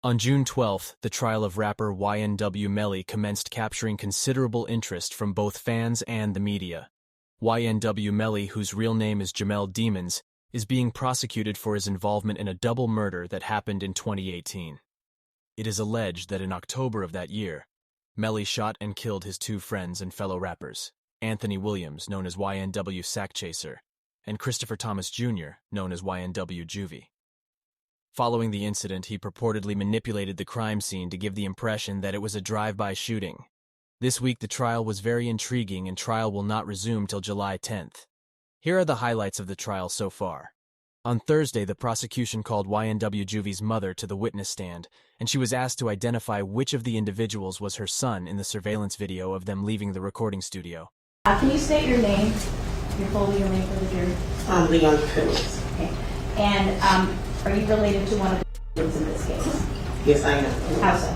On June 12th, the trial of rapper YNW Melly commenced, capturing considerable interest from both fans and the media. YNW Melly, whose real name is Jamell Demons, is being prosecuted for his involvement in a double murder that happened in 2018. It is alleged that in October of that year, Melly shot and killed his two friends and fellow rappers, Anthony Williams, known as YNW Sakchaser, and Christopher Thomas Jr., known as YNW Juvy. Following the incident, he purportedly manipulated the crime scene to give the impression that it was a drive-by shooting. This week, the trial was very intriguing, and trial will not resume till July 10th. Here are the highlights of the trial so far. On Thursday, the prosecution called YNW Juvy's mother to the witness stand, and she was asked to identify which of the individuals was her son in the surveillance video of them leaving the recording studio. Can you state your name, your full legal name for the jury? Leon Phillips. Okay. And are you related to one of the victims in this case? Yes, I am. How so?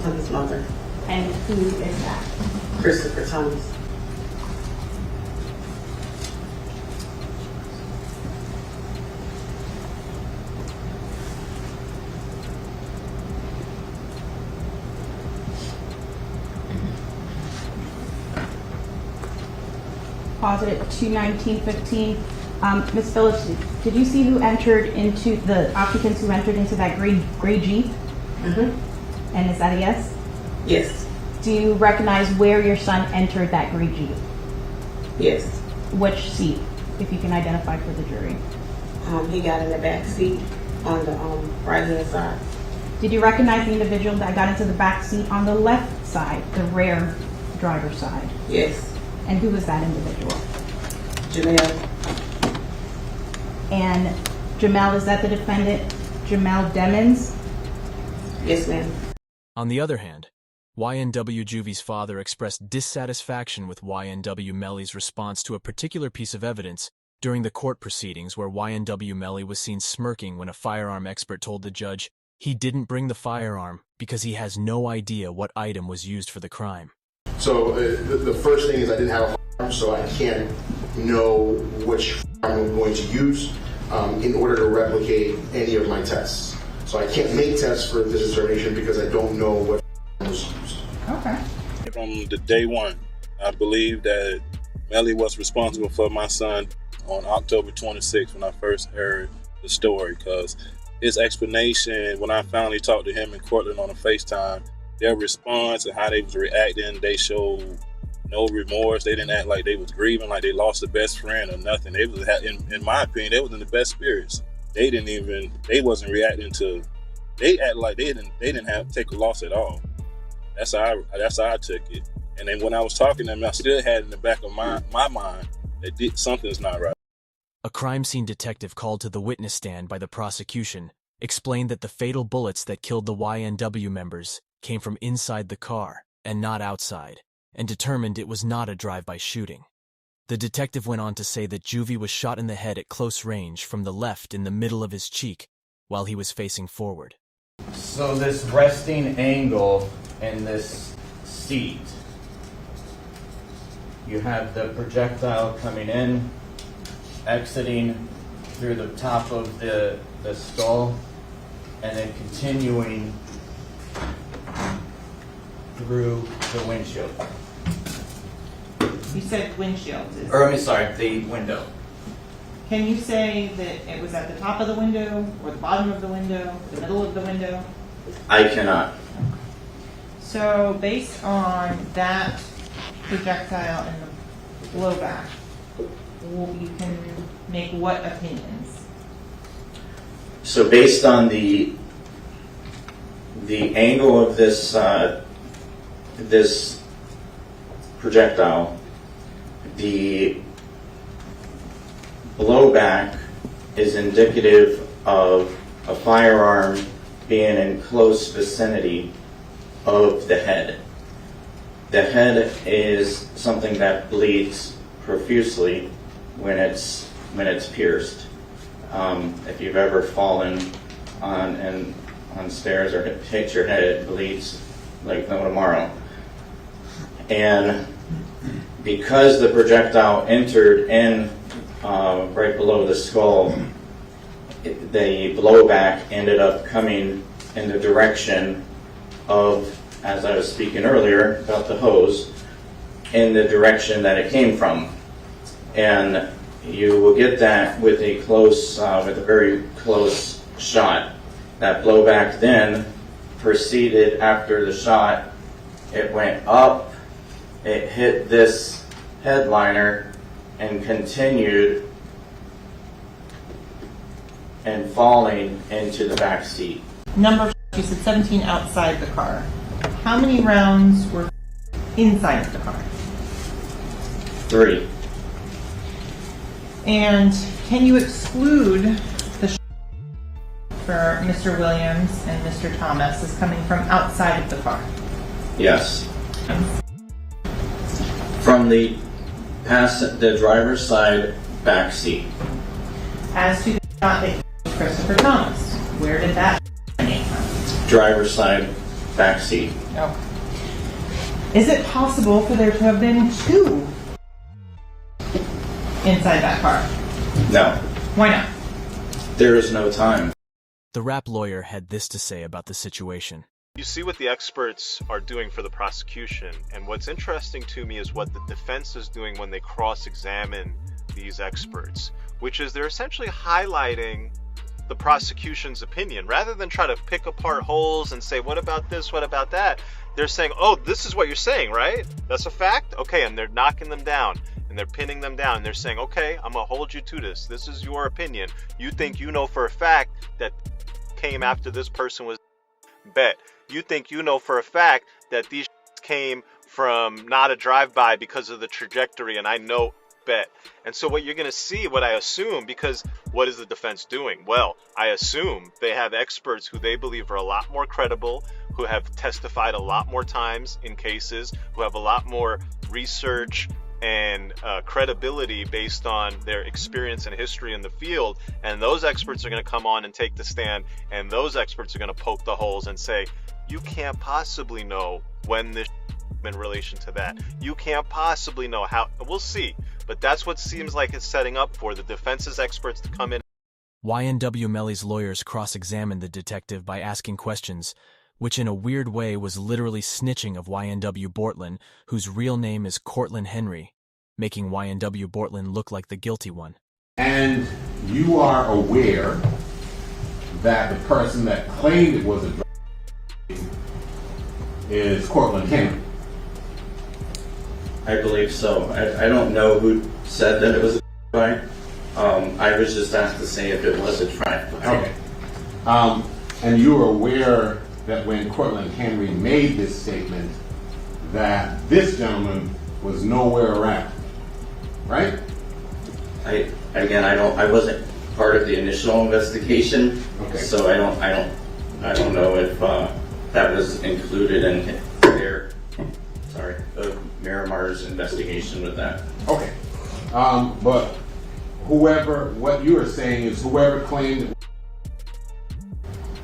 I'm his mother. And who is that? Christopher Thomas. Pause it at 2:19:15. Ms. Phillips, did you see who entered into the occupants who entered into that gray Jeep? Mm-hmm. And is that a yes? Yes. Do you recognize where your son entered that gray Jeep? Yes. Which seat, if you can identify for the jury? He got in the back seat on the right-hand side. Did you recognize the individual that got into the back seat on the left side, the rear driver's side? Yes. And who was that individual? Jamell. And Jamell, is that the defendant, Jamell Demons? Yes, ma'am. On the other hand, YNW Juvy's father expressed dissatisfaction with YNW Melly's response to a particular piece of evidence during the court proceedings, where YNW Melly was seen smirking when a firearm expert told the judge he didn't bring the firearm because he has no idea what item was used for the crime. So the first thing is I didn't have a firearm, so I can't know which firearm I'm going to use in order to replicate any of my tests. So I can't make tests for this determination because I don't know what firearm was used. Okay. From the day one, I believe that Melly was responsible for my son on October 26th when I first heard the story, because his explanation when I finally talked to him in Cortland on a FaceTime, their response and how they was reacting, they showed no remorse. They didn't act like they was grieving, like they lost a best friend or nothing. They was, in my opinion, they was in the best spirits. They wasn't reacting to, they act like they didn't have to take a loss at all. That's how I took it. And then when I was talking to them, I still had in the back of my mind that something's not right. A crime scene detective called to the witness stand by the prosecution explained that the fatal bullets that killed the YNW members came from inside the car and not outside, and determined it was not a drive-by shooting. The detective went on to say that Juvy was shot in the head at close range from the left in the middle of his cheek while he was facing forward. So this resting angle in this seat, you have the projectile coming in, exiting through the top of the skull, and then continuing through the windshield. You said windshield. Or, the window. Can you say that it was at the top of the window, or the bottom of the window, the middle of the window? I cannot. So, based on that projectile and the blowback, you can make what opinions? So based on the angle of this this projectile, the blowback is indicative of a firearm being in close vicinity of the head. The head is something that bleeds profusely when it's pierced. If you've ever fallen on stairs or hit your head, it bleeds like no tomorrow. And because the projectile entered in right below the skull, the blowback ended up coming in the direction of, as I was speaking earlier about the hose, in the direction that it came from. And you will get that with a close, with a very close shot. That blowback then proceeded after the shot. It went up, it hit this headliner, and continued and falling into the back seat. Number, you said 17 outside the car. How many rounds were inside of the car? 3. And can you exclude the for Mr. Williams and Mr. Thomas as coming from outside of the car? Yes. From the driver's side back seat. As to the shot that killed Christopher Thomas, where did that come from? Driver's side back seat. Okay. Is it possible for there to have been 2 inside that car? No. Why not? There is no time. The rap lawyer had this to say about the situation. You see what the experts are doing for the prosecution, and what's interesting to me is what the defense is doing when they cross-examine these experts, which is they're essentially highlighting the prosecution's opinion. Rather than try to pick apart holes and say, what about this, what about that? They're saying, oh, this is what you're saying, right? That's a fact? Okay, and they're knocking them down, and they're pinning them down, and they're saying, okay, I'm gonna hold you to this. This is your opinion. You think you know for a fact that came after this person was bet. You think you know for a fact that these came from not a drive-by because of the trajectory, and I know bet. And so what you're going to see, what I assume, because what is the defense doing? Well, I assume they have experts who they believe are a lot more credible, who have testified a lot more times in cases, who have a lot more research and credibility based on their experience and history in the field. And those experts are going to come on and take the stand, and those experts are going to poke the holes and say, you can't possibly know when this in relation to that. You can't possibly know how. We'll see. But that's what seems like it's setting up for the defense's experts to come in. YNW Melly's lawyers cross-examined the detective by asking questions, which in a weird way was literally snitching of ynwbortlen, whose real name is Cortland Henry, making ynwbortlen look like the guilty one. And you are aware that the person that claimed it was a drug is Cortland Henry? I believe so. I don't know who said that it was a drive-by. I was just asked to say if it was a drive-by. Okay. And you are aware that when Cortland Henry made this statement that this gentleman was nowhere around, right? I wasn't part of the initial investigation, okay. So I don't know if that was included in Miramar's investigation with that. Okay. But what you are saying is whoever claimed it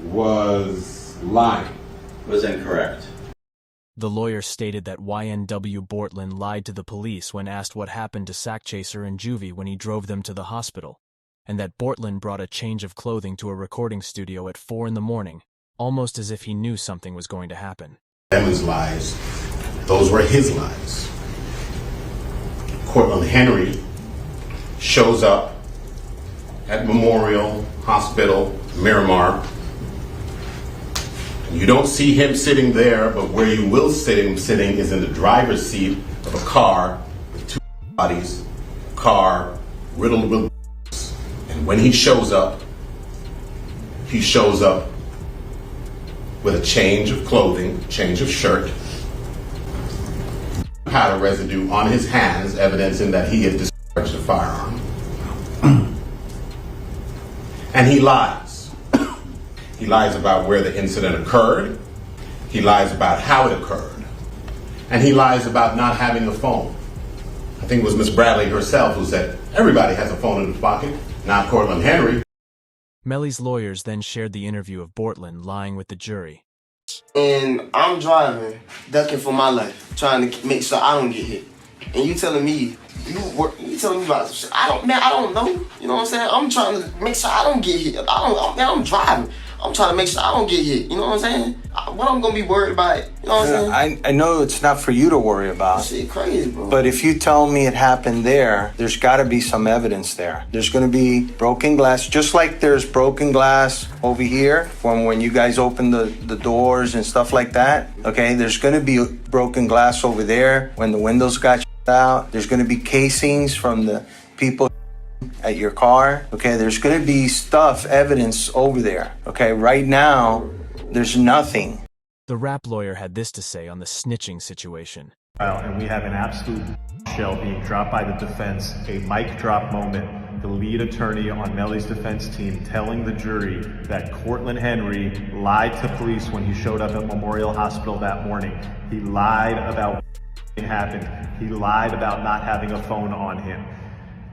was lying. Was incorrect. The lawyer stated that ynwbortlen lied to the police when asked what happened to Sakchaser and Juvy when he drove them to the hospital, and that Bortlen brought a change of clothing to a recording studio at 4 in the morning, almost as if he knew something was going to happen. Demons' lies, those were his lies. Cortland Henry shows up at Memorial Hospital, Miramar. You don't see him sitting there, but where you will see him sitting is in the driver's seat of a car with 2 bodies, car riddled with bullets. And when he shows up with a change of clothing, change of shirt, powder residue on his hands, evidencing that he had discharged a firearm. And he lies. He lies about where the incident occurred. He lies about how it occurred. And he lies about not having a phone. I think it was Miss Bradley herself who said, everybody has a phone in his pocket, not Cortland Henry. Melly's lawyers then shared the interview of Bortlen lying with the jury. And I'm driving, ducking for my life, trying to make sure I don't get hit. And you telling me, you telling me about some shit. I don't know. You know what I'm saying? I'm trying to make sure I don't get hit. I'm driving. I'm trying to make sure I don't get hit. You know what I'm saying? What I'm gonna be worried about? You know what I'm saying? I know it's not for you to worry about. Shit crazy, bro. But if you tell me it happened there's got to be some evidence there. There's going to be broken glass, just like there's broken glass over here from when you guys opened the doors and stuff like that. Okay, there's going to be broken glass over there when the windows got out. There's going to be casings from the people at your car. Okay, there's going to be evidence over there. Okay, right now, there's nothing. The rap lawyer had this to say on the snitching situation. And we have an absolute shell being dropped by the defense, a mic drop moment. The lead attorney on Melly's defense team telling the jury that Cortland Henry lied to police when he showed up at Memorial Hospital that morning. He lied about what happened. He lied about not having a phone on him.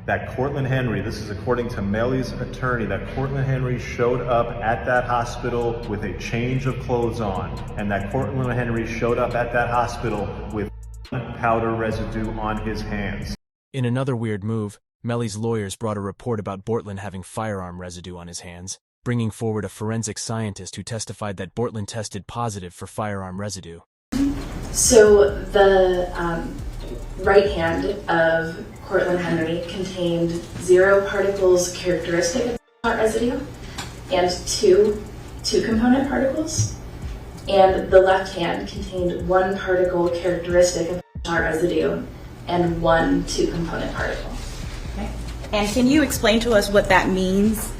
That Cortland Henry, this is according to Melly's attorney, that Cortland Henry showed up at that hospital with a change of clothes on, and that Cortland Henry showed up at that hospital with powder residue on his hands. In another weird move, Melly's lawyers brought a report about Bortlen having firearm residue on his hands, bringing forward a forensic scientist who testified that Bortlen tested positive for firearm residue. So the right hand of Cortland Henry contained 0 particles characteristic of residue and two component particles, and the left hand contained 1 particle characteristic of residue and 1 2-component particle. Okay. And can you explain to us what that means?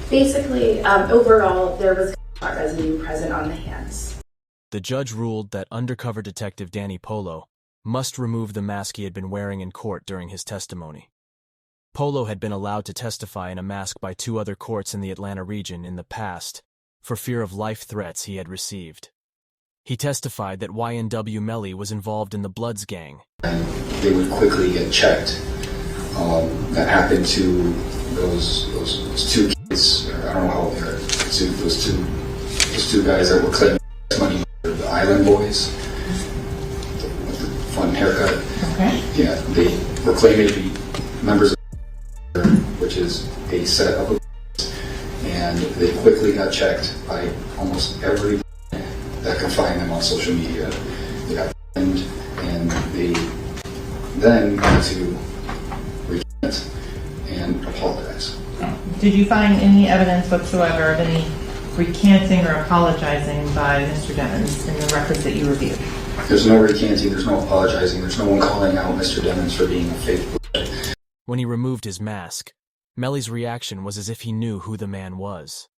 Basically, overall, there was residue present on the hands. The judge ruled that undercover detective Danny Polo must remove the mask he had been wearing in court during his testimony. Polo had been allowed to testify in a mask by 2 other courts in the Atlanta region in the past for fear of life threats he had received. He testified that YNW Melly was involved in the Bloods gang. And they would quickly get checked. That happened to those 2 kids, I don't know how old they are, those two guys that were claiming money, the Island Boys. Fun haircut. Okay. Yeah, they were claiming to be members of, which is a set of, and they quickly got checked by almost every that could find them on social media. They got pinned, and they then had to recant and apologize. Did you find any evidence whatsoever of any recanting or apologizing by Mr. Demons in the records that you reviewed? There's no recanting, there's no apologizing, there's no one calling out Mr. Demons for being a fake. When he removed his mask, Melly's reaction was as if he knew who the man was.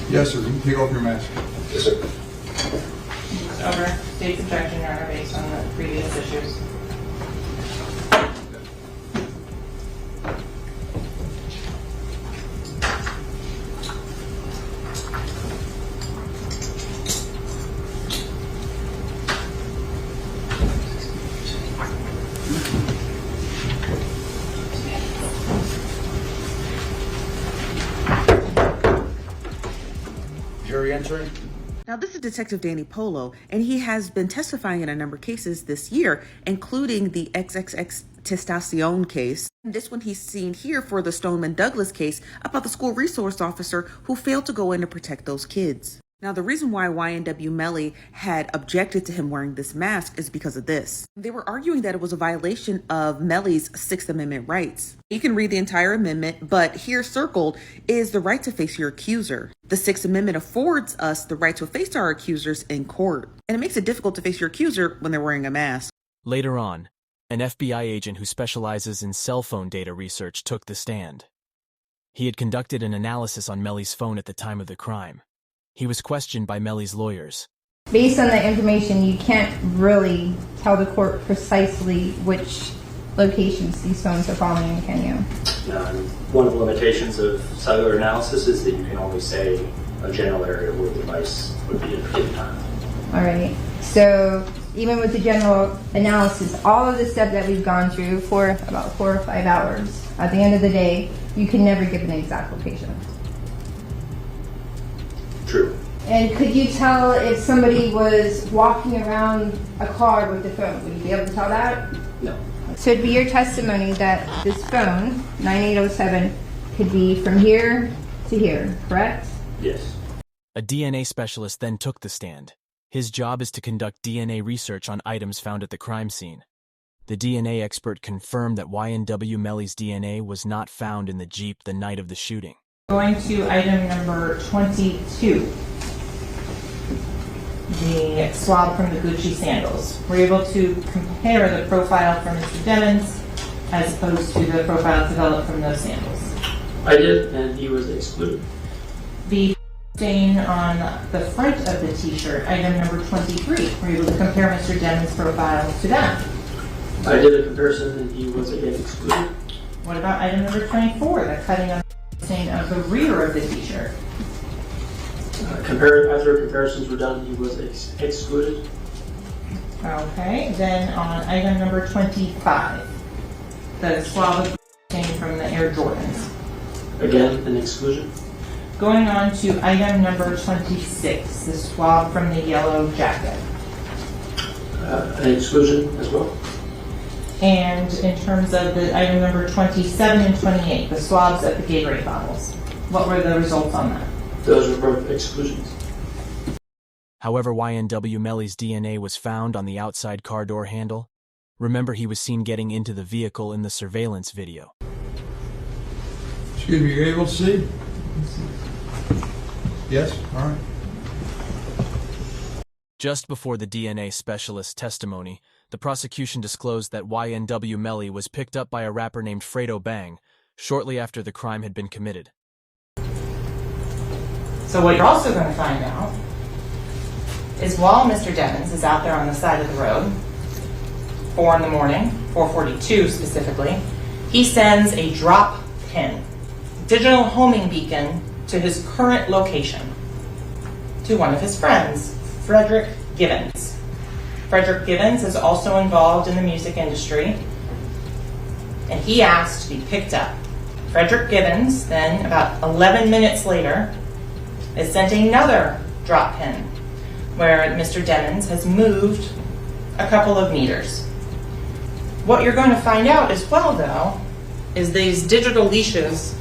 Yes, sir. You can take off your mask. Yes, sir. Over. State's objection, Your Honor, based on the previous issues. Jury entering. Now, this is Detective Danny Polo, and he has been testifying in a number of cases this year, including the XXX Testacion case. This one he's seen here for the Stoneman Douglas case about the school resource officer who failed to go in to protect those kids. Now, the reason why YNW Melly had objected to him wearing this mask is because of this. They were arguing that it was a violation of Melly's Sixth Amendment rights. You can read the entire amendment, but here circled is the right to face your accuser. The Sixth Amendment affords us the right to face our accusers in court, and it makes it difficult to face your accuser when they're wearing a mask. Later on, an FBI agent who specializes in cell phone data research took the stand. He had conducted an analysis on Melly's phone at the time of the crime. He was questioned by Melly's lawyers. Based on the information, you can't really tell the court precisely which locations these phones are following in, can you? One of the limitations of cellular analysis is that you can only say a general area where the device would be at a given time. All right. So even with the general analysis, all of the stuff that we've gone through for about 4 or 5 hours, at the end of the day, you can never give an exact location. True. And could you tell if somebody was walking around a car with the phone? Would you be able to tell that? No. So it'd be your testimony that this phone, 9807, could be from here to here, correct? Yes. A DNA specialist then took the stand. His job is to conduct DNA research on items found at the crime scene. The DNA expert confirmed that YNW Melly's DNA was not found in the Jeep the night of the shooting. Going to item number 22. The swab from the Gucci sandals. We're able to compare the profile from Mr. Demons as opposed to the profile developed from those sandals. I did, and he was excluded. The stain on the front of the t-shirt, item number 23. We're able to compare Mr. Demons' profile to that. I did a comparison, and he was again excluded. What about item number 24, the cutting on the stain of the rear of the t-shirt? After comparisons were done, he was excluded. Okay, then on item number 25, the swab of stain from the Air Jordans. Again, an exclusion. Going on to item number 26, the swab from the yellow jacket. An exclusion as well. And in terms of the item number 27 and 28, the swabs at the Gatorade bottles. What were the results on that? Those were both exclusions. However, YNW Melly's DNA was found on the outside car door handle. Remember, he was seen getting into the vehicle in the surveillance video. Excuse me, you're able to see? Yes? All right. Just before the DNA specialist's testimony, the prosecution disclosed that YNW Melly was picked up by a rapper named Fredo Bang shortly after the crime had been committed. So what you're also going to find out is while Mr. Demons is out there on the side of the road, 4 in the morning, 4:42 specifically, he sends a drop pin, digital homing beacon, to his current location to one of his friends, Frederick Givens. Frederick Givens is also involved in the music industry, and he asked to be picked up. Frederick Givens, then about 11 minutes later, is sent another drop pin where Mr. Demons has moved a couple of meters. What you're going to find out as well, though, is these digital leashes.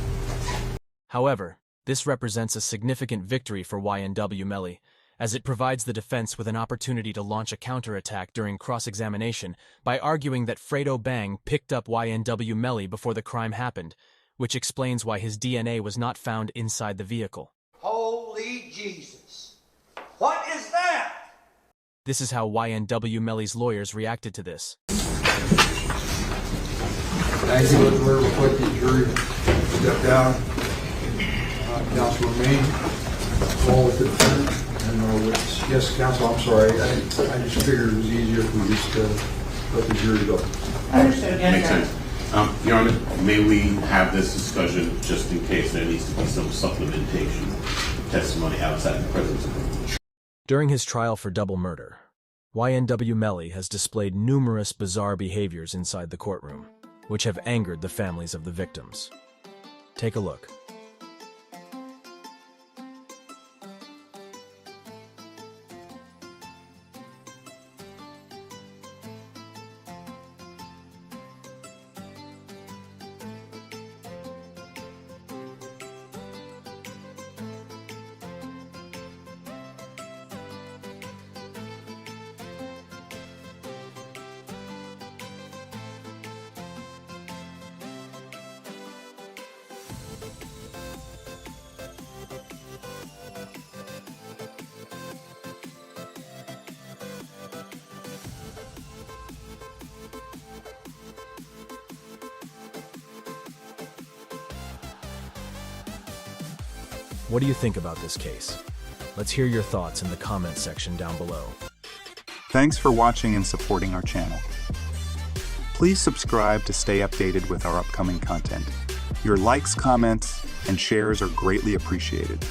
However, this represents a significant victory for YNW Melly, as it provides the defense with an opportunity to launch a counterattack during cross-examination by arguing that Fredo Bang picked up YNW Melly before the crime happened, which explains why his DNA was not found inside the vehicle. Holy Jesus! What is that? This is how YNW Melly's lawyers reacted to this. Thank you, Lord. Request the jury step down. Counsel remain. Call with the defendant and our witness. Yes, counsel, I'm sorry. I just figured it was easier if we just let the jury go. Understood. Makes sense. Your Honor, may we have this discussion just in case there needs to be some supplementation testimony outside the presence of the court? During his trial for double murder, YNW Melly has displayed numerous bizarre behaviors inside the courtroom, which have angered the families of the victims. Take a look. What do you think about this case? Let's hear your thoughts in the comments section down below. Thanks for watching and supporting our channel. Please subscribe to stay updated with our upcoming content. Your likes, comments, and shares are greatly appreciated.